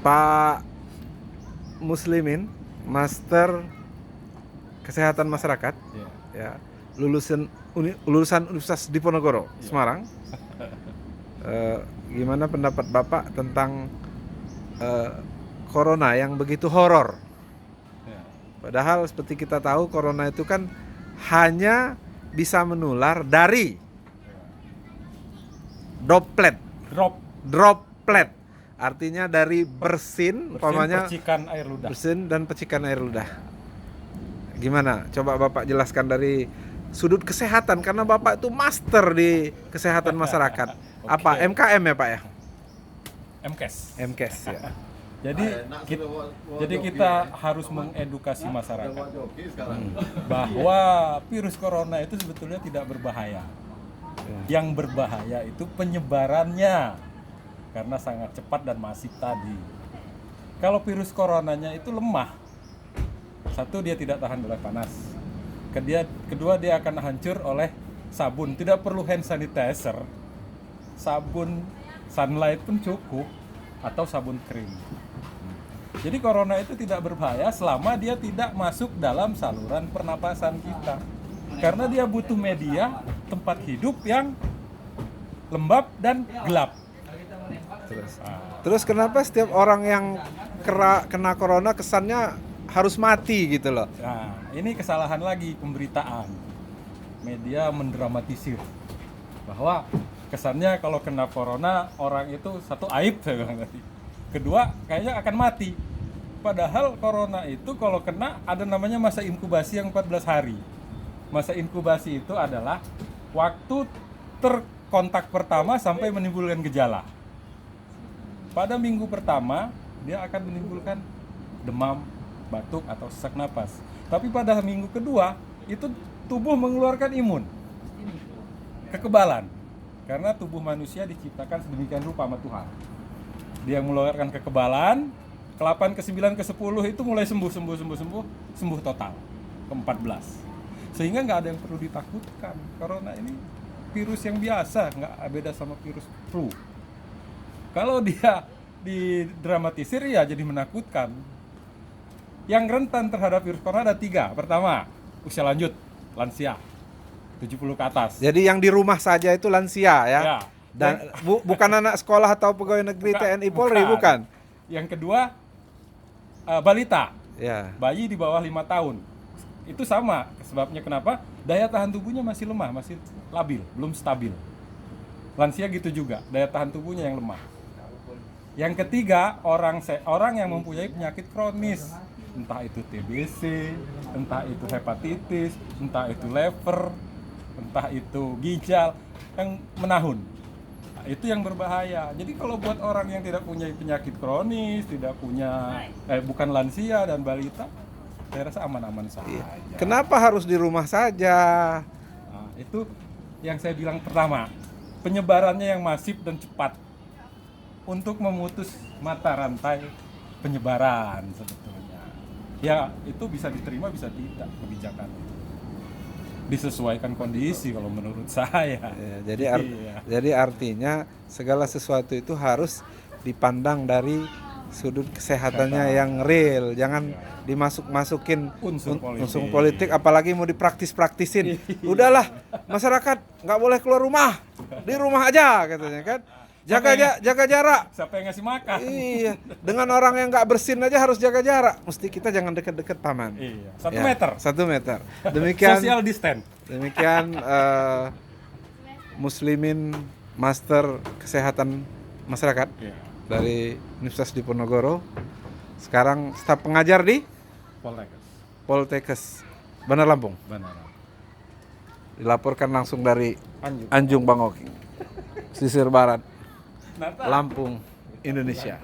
Pak Muslimin, Master Kesehatan Masyarakat, ya, lulusan Universitas Diponegoro, Semarang. Gimana pendapat Bapak tentang corona yang begitu horor? Padahal seperti kita tahu corona itu kan hanya bisa menular dari droplet. Artinya dari bersin percikan air ludah. Bersin dan percikan air ludah. Gimana? Coba Bapak jelaskan dari sudut kesehatan, karena Bapak itu master di kesehatan masyarakat. Okay. Apa? MKM ya Pak ya? MKes ya. Jadi kita harus mengedukasi masyarakat bahwa virus corona itu sebetulnya tidak berbahaya. Yang berbahaya itu penyebarannya, karena sangat cepat dan masif tadi. Kalau virus coronanya itu lemah, satu, dia tidak tahan oleh panas. Kedua, dia akan hancur oleh sabun. Tidak perlu hand sanitizer, sabun sunlight pun cukup, atau sabun krim. Jadi corona itu tidak berbahaya selama dia tidak masuk dalam saluran pernapasan kita, karena dia butuh media tempat hidup yang lembab dan gelap. Terus kenapa setiap orang yang kena corona kesannya harus mati gitu loh? Nah, ini kesalahan lagi pemberitaan. Media mendramatisir bahwa kesannya kalau kena corona orang itu satu aib, saya bilang tadi. Kedua, kayaknya akan mati. Padahal corona itu kalau kena ada namanya masa inkubasi yang 14 hari. Masa inkubasi itu adalah waktu terkontak pertama sampai menimbulkan gejala. Pada minggu pertama dia akan menimbulkan demam, batuk atau sesak napas. Tapi pada minggu kedua itu tubuh mengeluarkan imun, kekebalan. Karena tubuh manusia diciptakan sedemikian rupa sama Tuhan. Dia mengeluarkan kekebalan, ke-8, ke-9, ke-10 itu mulai sembuh total, ke-14. Sehingga nggak ada yang perlu ditakutkan. Corona ini virus yang biasa, nggak beda sama virus flu. Kalau dia didramatisir ya jadi menakutkan. Yang rentan terhadap virus corona ada 3. Pertama, usia lanjut, lansia, 70 ke atas. Jadi yang di rumah saja itu lansia ya? Ya. Dan bukan anak sekolah atau pegawai negeri TNI Polri, bukan? Yang kedua, balita, ya. Bayi di bawah 5 tahun. Itu sama, sebabnya kenapa? Daya tahan tubuhnya masih lemah, masih labil, belum stabil. Lansia gitu juga, daya tahan tubuhnya yang lemah. Yang ketiga, orang yang mempunyai penyakit kronis, entah itu TBC, entah itu hepatitis, entah itu liver, entah itu ginjal, yang menahun. Nah, itu yang berbahaya. Jadi kalau buat orang yang tidak punya penyakit kronis, tidak punya bukan lansia dan balita, saya rasa aman-aman saja. Kenapa harus di rumah saja? Nah, itu yang saya bilang pertama, penyebarannya yang masif dan cepat untuk memutus mata rantai penyebaran sebetulnya. Ya, itu bisa diterima, bisa tidak kebijakan. Disesuaikan kondisi kalau menurut saya. Ya, jadi artinya segala sesuatu itu harus dipandang dari sudut kesehatannya yang real, jangan dimasuk-masukin unsur politik, apalagi mau dipraktis-praktisin. Udahlah, masyarakat nggak boleh keluar rumah, di rumah aja katanya kan. Jaga jarak. Siapa yang ngasih makan? Iya, dengan orang yang nggak bersin aja harus jaga jarak. Mesti kita jangan dekat-dekat paman. Iya, 1 meter. Demikian. Social distance. Demikian Muslimin Master Kesehatan Masyarakat dari Universitas Diponegoro. Sekarang staf pengajar di Poltekkes Bandar Lampung. Dilaporkan langsung dari Anjung Bangoki, pesisir barat Lampung, Indonesia.